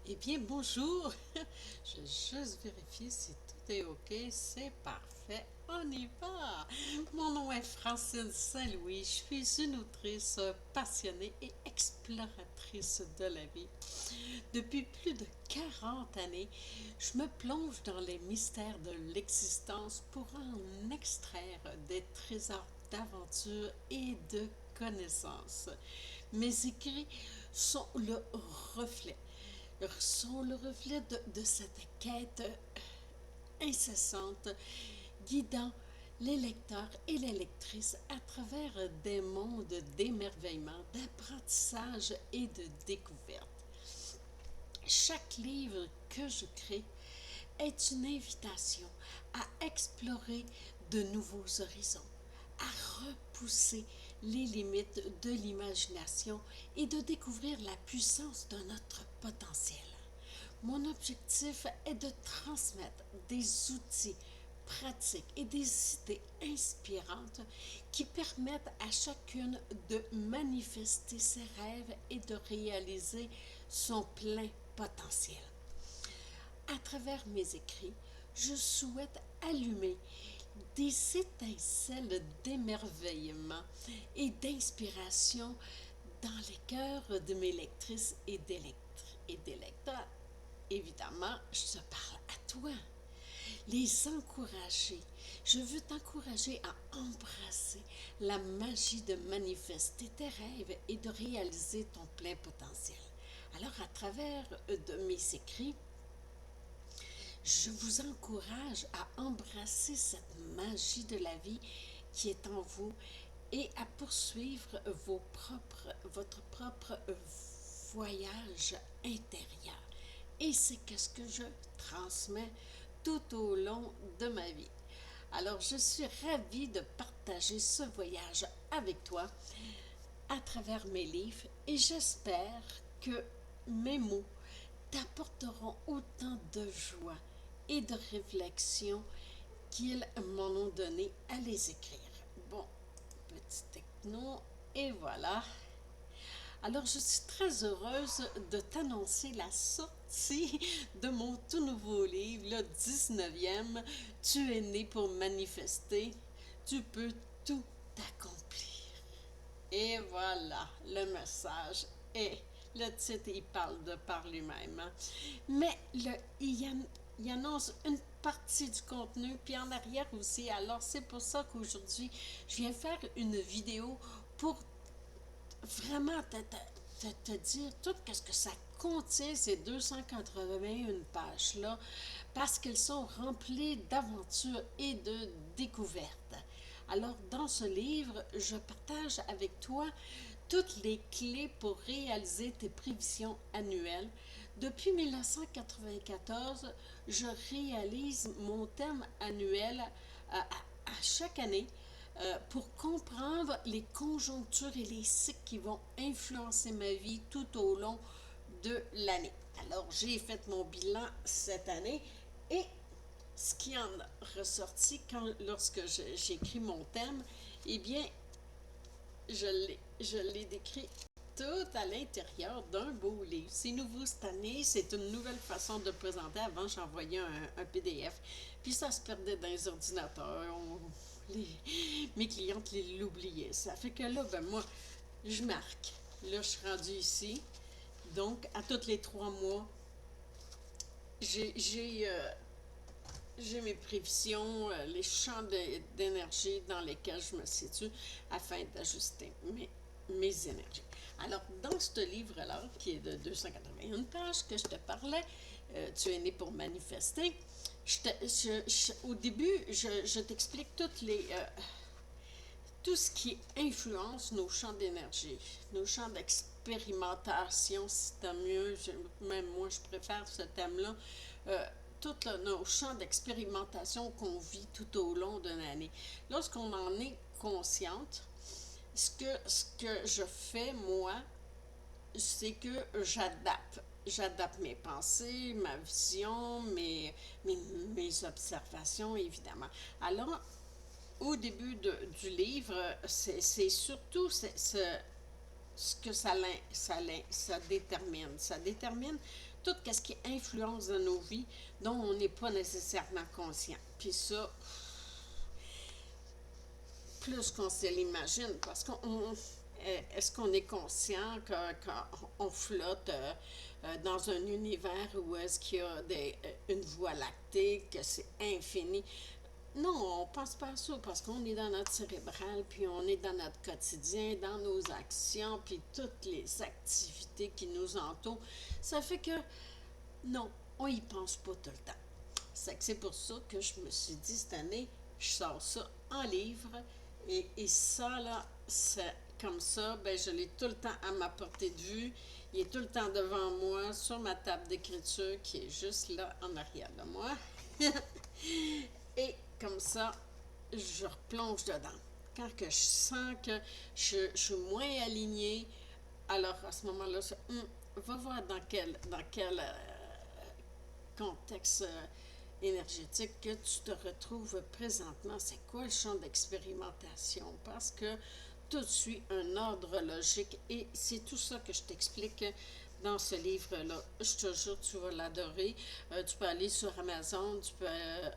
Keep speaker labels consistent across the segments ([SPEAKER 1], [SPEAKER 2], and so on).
[SPEAKER 1] Eh bien, bonjour. Je vais juste vérifier si tout est OK. C'est parfait. On y va. Mon nom est Francine Saint-Louis. Je suis une autrice passionnée et exploratrice de la vie. Depuis plus de 40 années, je me plonge dans les mystères de l'existence pour en extraire des trésors d'aventure et de connaissances. Mes écrits sont le reflet de cette quête incessante, guidant les lecteurs et les lectrices à travers des mondes d'émerveillement, d'apprentissage et de découverte. Chaque livre que je crée est une invitation à explorer de nouveaux horizons, à repousser les limites de l'imagination et de découvrir la puissance de notre potentiel. Mon objectif est de transmettre des outils pratiques et des idées inspirantes qui permettent à chacune de manifester ses rêves et de réaliser son plein potentiel. À travers mes écrits, je souhaite allumer des étincelles d'émerveillement et d'inspiration dans les cœurs de mes lectrices et des lecteurs. Évidemment, je te parle à toi. Les encourager. Je veux t'encourager à embrasser la magie de manifester tes rêves et de réaliser ton plein potentiel. Alors, à travers de mes écrits, je vous encourage à embrasser cette magie de la vie qui est en vous et à poursuivre votre propre voyage intérieur. Et c'est ce que je transmets tout au long de ma vie. Alors, je suis ravie de partager ce voyage avec toi à travers mes livres et j'espère que mes mots t'apporteront autant de joie et de réflexion qu'ils m'en ont donné à les écrire. Bon, petit techno, et voilà. Alors, je suis très heureuse de t'annoncer la sortie de mon tout nouveau livre, le 19e. Tu es né pour manifester, tu peux tout accomplir. Et voilà, le message est, le titre, il parle de par lui-même. Hein. Mais il annonce une partie du contenu, puis en arrière aussi. Alors, c'est pour ça qu'aujourd'hui, je viens faire une vidéo pour vraiment te dire tout ce que ça contient, ces 281 pages-là, parce qu'elles sont remplies d'aventures et de découvertes. Alors, dans ce livre, je partage avec toi toutes les clés pour réaliser tes prévisions annuelles. Depuis 1994, je réalise mon thème annuel à chaque année pour comprendre les conjonctures et les cycles qui vont influencer ma vie tout au long de l'année. Alors, j'ai fait mon bilan cette année et ce qui en a ressorti lorsque j'écris mon thème, eh bien, je l'ai décrit tout à l'intérieur d'un beau livre. C'est nouveau cette année, c'est une nouvelle façon de présenter. Avant, j'envoyais un PDF, puis ça se perdait dans les ordinateurs. Mes clientes l'oubliaient. Ça fait que là, ben moi, je marque. Là, je suis rendue ici. Donc, à tous les 3 mois, j'ai j'ai mes prévisions, les champs d'énergie dans lesquels je me situe afin d'ajuster mes énergies. Alors, dans ce livre-là, qui est de 281 pages que je te parlais, Tu es né pour manifester, au début, je t'explique tout ce qui influence nos champs d'énergie, nos champs d'expérimentation, si tant mieux, même moi je préfère ce thème-là, euh, tous nos champs d'expérimentation qu'on vit tout au long d'une année. Lorsqu'on en est consciente, ce que je fais, moi, c'est que j'adapte mes pensées, ma vision, mes observations, évidemment. Alors, au début du livre, c'est surtout ce que ça détermine. Ça détermine tout ce qui influence dans nos vies dont on n'est pas nécessairement conscient. Puis ça, plus qu'on se l'imagine, parce qu'on est-ce qu'on est conscient qu'on flotte dans un univers où est-ce qu'il y a une voie lactée, que c'est infini? Non, on pense pas à ça parce qu'on est dans notre cérébral, puis on est dans notre quotidien, dans nos actions, puis toutes les activités qui nous entourent. Ça fait que non, on y pense pas tout le temps. C'est pour ça que je me suis dit cette année, je sors ça en livre et ça là, c'est comme ça, ben je l'ai tout le temps à ma portée de vue. Il est tout le temps devant moi sur ma table d'écriture qui est juste là en arrière de moi. Et comme ça, je replonge dedans. Quand que je sens que je suis moins alignée, alors à ce moment-là, va voir dans quel contexte énergétique que tu te retrouves présentement. C'est quoi le champ d'expérimentation? Parce que tout suit un ordre logique et c'est tout ça que je t'explique dans ce livre-là. Je te jure, tu vas l'adorer. Tu peux aller sur Amazon, je vais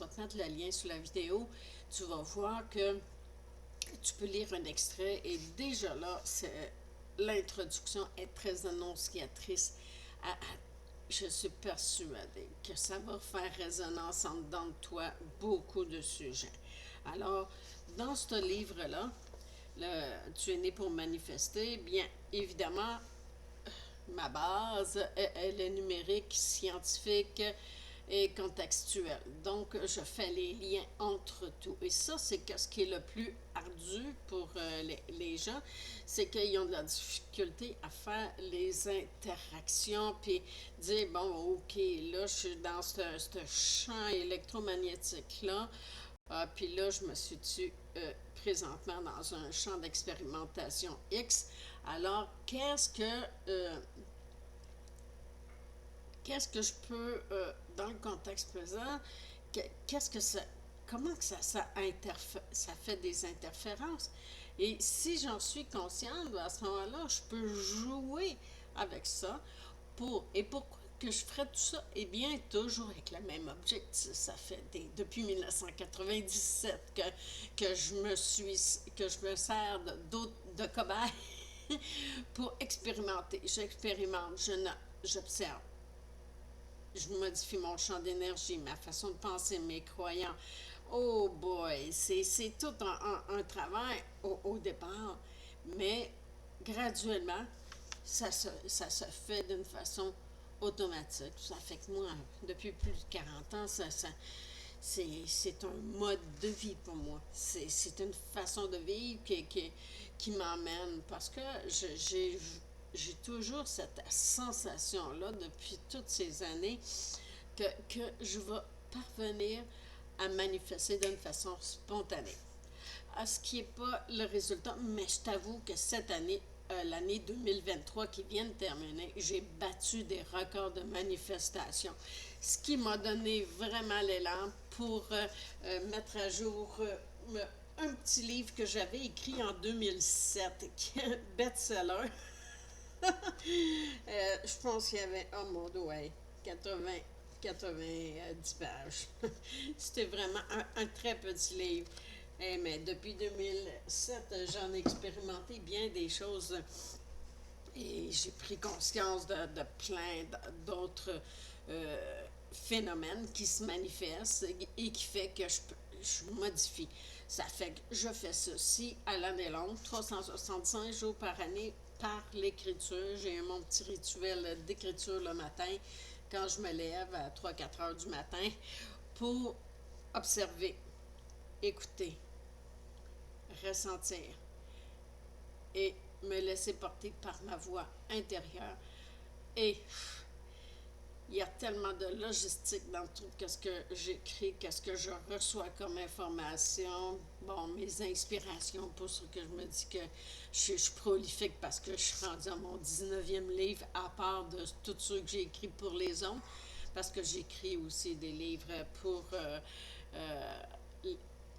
[SPEAKER 1] te mettre le lien sur la vidéo. Tu vas voir que tu peux lire un extrait et déjà là, l'introduction est très annonciatrice. Je suis persuadée que ça va faire résonance en dedans de toi beaucoup de sujets. Alors, dans ce livre-là, tu es né pour manifester, bien évidemment, ma base, elle est numérique, scientifique et contextuelle. Donc, je fais les liens entre tout. Et ça, c'est ce qui est le plus ardu pour les gens, c'est qu'ils ont de la difficulté à faire les interactions, puis dire, bon, OK, là, je suis dans ce champ électromagnétique-là, puis là, je me situe présentement dans un champ d'expérimentation X. Alors, qu'est-ce que je peux, dans le contexte présent, qu'est-ce que ça, comment que ça fait des interférences? Et si j'en suis consciente, à ce moment-là, je peux jouer avec ça. Et pourquoi que je ferais tout ça? Eh bien, toujours avec le même objectif. Ça fait depuis 1997 que je me sers de cobaye pour expérimenter. J'expérimente, j'observe. Je modifie mon champ d'énergie, ma façon de penser, mes croyances. Oh boy, c'est tout un travail au départ, mais graduellement, ça se fait d'une façon automatique. Ça fait que moi, depuis plus de 40 ans, c'est un mode de vie pour moi. C'est une façon de vivre qui m'emmène parce que j'ai toujours cette sensation-là depuis toutes ces années que je vais parvenir à manifester d'une façon spontanée. À ce qui n'est pas le résultat, mais je t'avoue que cette année, l'année 2023 qui vient de terminer, j'ai battu des records de manifestation. Ce qui m'a donné vraiment l'élan pour mettre à jour un petit livre que j'avais écrit en 2007, qui est un best-seller. Je pense qu'il y avait, oh mon Dieu, ouais, 80, 90 pages. C'était vraiment un très petit livre. Mais depuis 2007, j'en ai expérimenté bien des choses et j'ai pris conscience de plein d'autres phénomènes qui se manifestent et qui fait que je modifie. Ça fait que je fais ceci à l'année longue, 365 jours par année par l'écriture. J'ai mon petit rituel d'écriture le matin quand je me lève à 3-4 heures du matin pour observer, écouter, ressentir et me laisser porter par ma voix intérieure. Et il y a tellement de logistique dans tout ce que j'écris, qu'est-ce que je reçois comme information, bon, mes inspirations, pour ce que je me dis que je suis prolifique parce que je suis rendue à mon 19e livre, à part de tout ceux que j'ai écrit pour les autres, parce que j'écris aussi des livres pour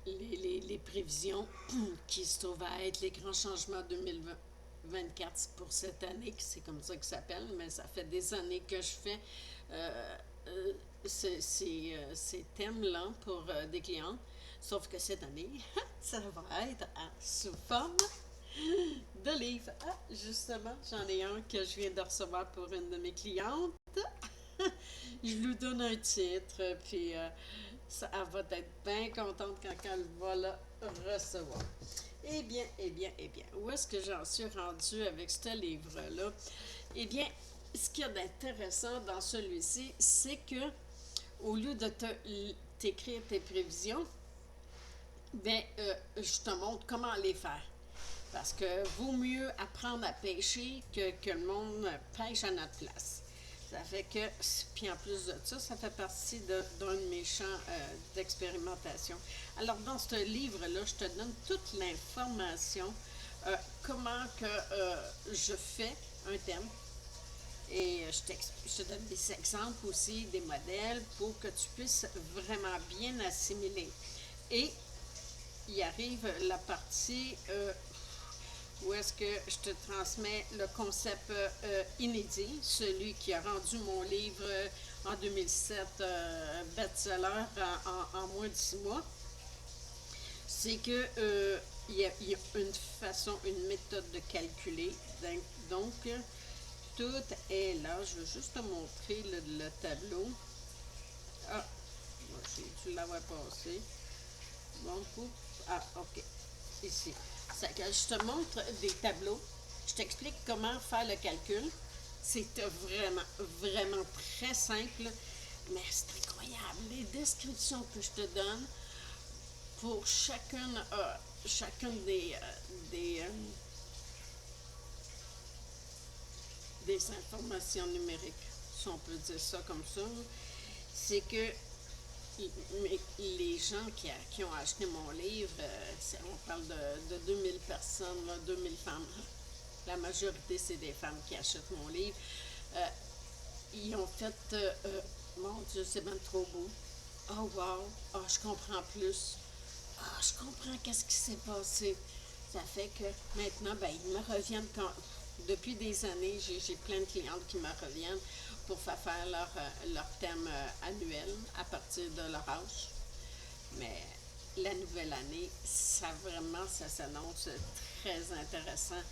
[SPEAKER 1] les prévisions qui se trouvent à être les grands changements 2020. 2024 pour cette année, c'est comme ça que ça s'appelle, mais ça fait des années que je fais euh, ces thèmes-là pour des clients. Sauf que cette année, ça va être sous forme de livres. Ah, justement, j'en ai un que je viens de recevoir pour une de mes clientes. Je lui donne un titre, puis elle va être bien contente quand elle va le recevoir. Eh bien, eh bien, eh bien, où est-ce que j'en suis rendue avec ce livre-là? Eh bien, ce qu'il y a d'intéressant dans celui-ci, c'est que au lieu de t'écrire tes prévisions, ben, je te montre comment les faire. Parce que vaut mieux apprendre à pêcher que le monde pêche à notre place. Ça fait que, puis en plus de ça, ça fait partie d'un de mes champs d'expérimentation. Alors, dans ce livre-là, je te donne toute l'information, comment que je fais un thème. Et je te donne des exemples aussi, des modèles, pour que tu puisses vraiment bien assimiler. Et il arrive la partie où est-ce que je te transmets le concept inédit, celui qui a rendu mon livre en 2007 best-seller en moins de 6 mois. C'est que il y a une façon, une méthode de calculer. Donc, tout est là. Je veux juste te montrer le tableau. Ah, j'ai dû l'avoir passé. Bon, ah, ok. Ici. Ça, je te montre des tableaux. Je t'explique comment faire le calcul. C'est vraiment, vraiment très simple, mais c'est incroyable. Les descriptions que je te donne pour chacune des informations numériques, si on peut dire ça comme ça, c'est que les gens qui ont acheté mon livre, on parle de 2000 personnes, 2000 femmes. La majorité, c'est des femmes qui achètent mon livre. Euh, Ils ont fait, mon Dieu, c'est même trop beau. Oh wow, oh, je comprends plus. Ah, je comprends qu'est-ce qui s'est passé. Ça fait que maintenant, ben, ils me reviennent depuis des années, j'ai plein de clientes qui me reviennent pour faire leur thème annuel à partir de leur âge. Mais la nouvelle année, ça s'annonce très intéressant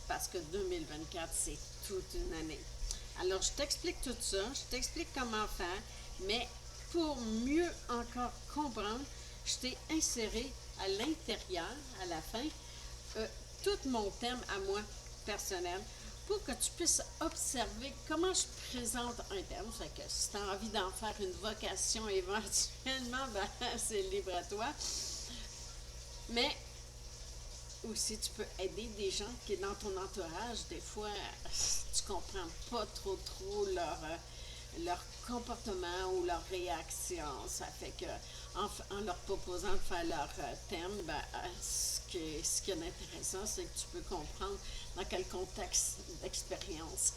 [SPEAKER 1] parce que 2024, c'est toute une année. Alors, je t'explique tout ça, je t'explique comment faire, mais pour mieux encore comprendre, je t'ai inséré à l'intérieur, à la fin, euh, tout mon thème à moi personnel pour que tu puisses observer comment je présente un thème. Fait que si tu as envie d'en faire une vocation éventuellement, ben, c'est libre à toi. Mais aussi, tu peux aider des gens qui sont dans ton entourage. Des fois, tu comprends pas trop leur comportement ou leur réaction. Ça fait que en leur proposant de faire leur thème, ben, ce qui est intéressant, c'est que tu peux comprendre dans quel contexte d'expérience,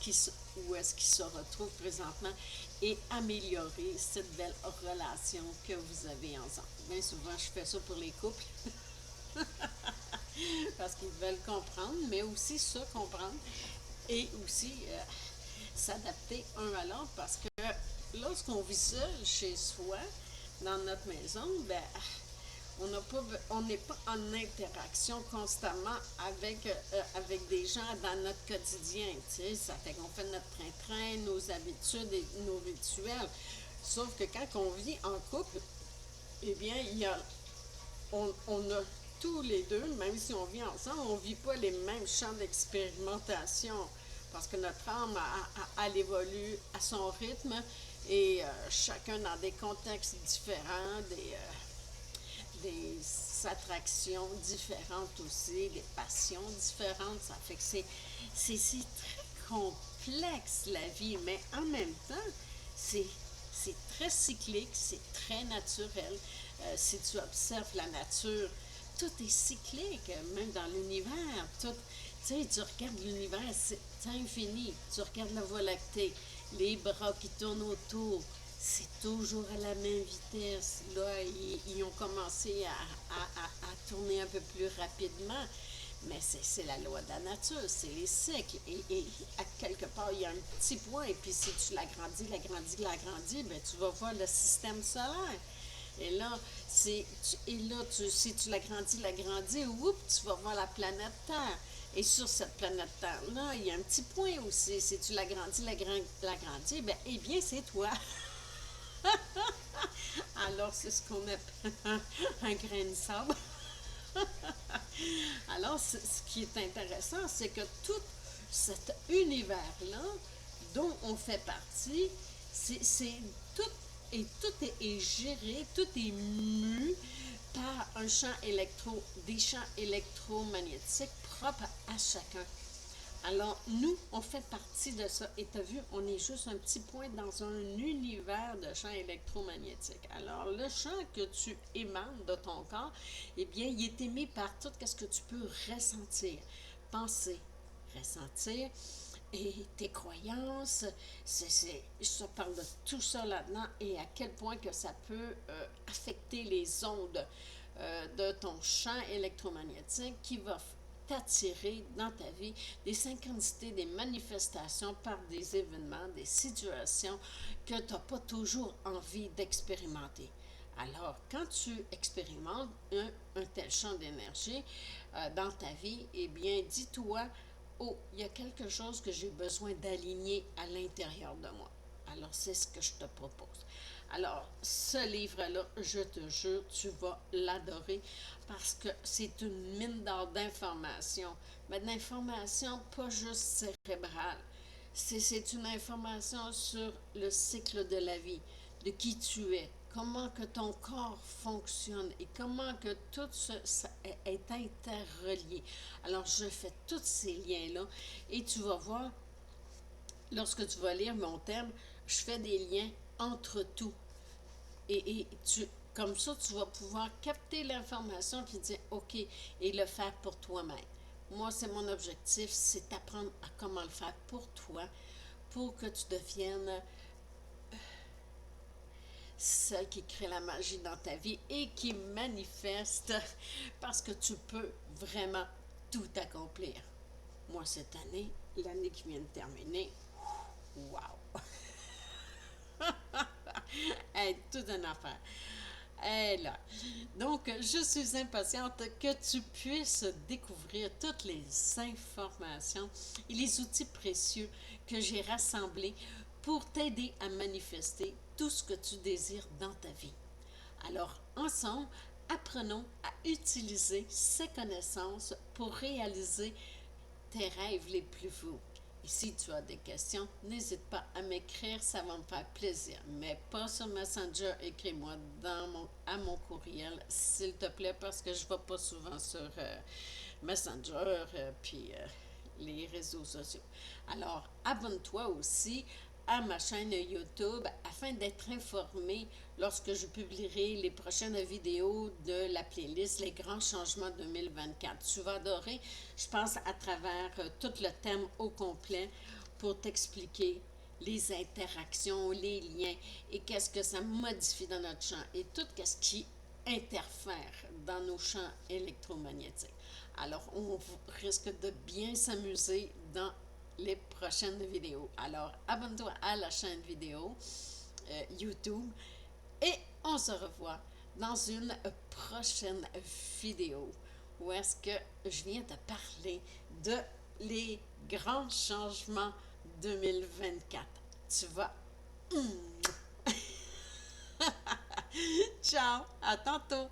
[SPEAKER 1] où est-ce qu'ils se retrouvent présentement et améliorer cette belle relation que vous avez ensemble. Bien souvent, je fais ça pour les couples. Parce qu'ils veulent comprendre, mais aussi se comprendre et aussi s'adapter un à l'autre parce que lorsqu'on vit seul chez soi, dans notre maison, ben, on n'est pas en interaction constamment avec des gens dans notre quotidien. Tu sais, ça fait qu'on fait notre train-train, nos habitudes et nos rituels. Sauf que quand on vit en couple, eh bien, on a tous les deux, même si on vit ensemble, on ne vit pas les mêmes champs d'expérimentation parce que notre âme, elle évolue à son rythme et chacun dans des contextes différents, des attractions différentes aussi, des passions différentes. Ça fait que c'est très complexe la vie, mais en même temps, c'est c'est très cyclique, c'est très naturel. Si tu observes la nature, tout est cyclique, même dans l'univers. Tout, tu sais, tu regardes l'univers, c'est infini. Tu regardes la Voie lactée, les bras qui tournent autour, c'est toujours à la même vitesse. Là, ils ont commencé à tourner un peu plus rapidement. Mais c'est la loi de la nature, c'est les cycles. Et à quelque part, il y a un petit point, et puis si tu l'agrandis, ben, tu vas voir le système solaire. Et là, si tu l'agrandis, oups, tu vas voir la planète Terre. Et sur cette planète Terre-là, il y a un petit point aussi. Si tu l'agrandis, ben, eh bien, c'est toi. Alors, c'est ce qu'on appelle un grain de sable. Alors, ce qui est intéressant, c'est que tout cet univers-là, dont on fait partie, c'est tout est géré, tout est mu par des champs électromagnétiques propres à chacun. Alors, nous, on fait partie de ça. Et tu as vu, on est juste un petit point dans un univers de champs électromagnétiques. Alors, le champ que tu émanes de ton corps, eh bien, il est émis par tout ce que tu peux ressentir, penser, ressentir. Et tes croyances, je te parle de tout ça là-dedans et à quel point que ça peut affecter les ondes de ton champ électromagnétique qui va t'attirer dans ta vie des synchronicités, des manifestations par des événements, des situations que tu n'as pas toujours envie d'expérimenter. Alors, quand tu expérimentes un tel champ d'énergie dans ta vie, eh bien, dis-toi, oh, il y a quelque chose que j'ai besoin d'aligner à l'intérieur de moi. Alors, c'est ce que je te propose. Alors, ce livre-là, je te jure, tu vas l'adorer parce que c'est une mine d'or d'informations. Mais d'informations pas juste cérébrales. C'est une information sur le cycle de la vie, de qui tu es, comment que ton corps fonctionne et comment que tout ça est interrelié. Alors, je fais tous ces liens-là et tu vas voir, lorsque tu vas lire mon thème, je fais des liens entre tout. Comme ça, tu vas pouvoir capter l'information puis dire OK et le faire pour toi-même. Moi, c'est mon objectif, c'est d'apprendre à comment le faire pour toi, pour que tu deviennes celle qui crée la magie dans ta vie et qui manifeste parce que tu peux vraiment tout accomplir. Moi, cette année, l'année qui vient de terminer, wow! Hey, toute une affaire. Hey, là. Donc, je suis impatiente que tu puisses découvrir toutes les informations et les outils précieux que j'ai rassemblés pour t'aider à manifester tout ce que tu désires dans ta vie. Alors, ensemble, apprenons à utiliser ces connaissances pour réaliser tes rêves les plus fous. Et si tu as des questions, n'hésite pas à m'écrire, ça va me faire plaisir. Mais pas sur Messenger, écris-moi à mon courriel, s'il te plaît, parce que je ne vais pas souvent sur Messenger, puis les réseaux sociaux. Alors, abonne-toi aussi à ma chaîne YouTube afin d'être informé lorsque je publierai les prochaines vidéos de la playlist Les grands changements 2024. Tu vas adorer, je pense, à travers tout le thème au complet pour t'expliquer les interactions, les liens et qu'est-ce que ça modifie dans notre champ et tout ce qui interfère dans nos champs électromagnétiques. Alors, on risque de bien s'amuser dans les prochaines vidéos. Alors, abonne-toi à la chaîne vidéo YouTube et on se revoit dans une prochaine vidéo où est-ce que je viens te parler de les grands changements 2024. Tu vas... Ciao, à tantôt!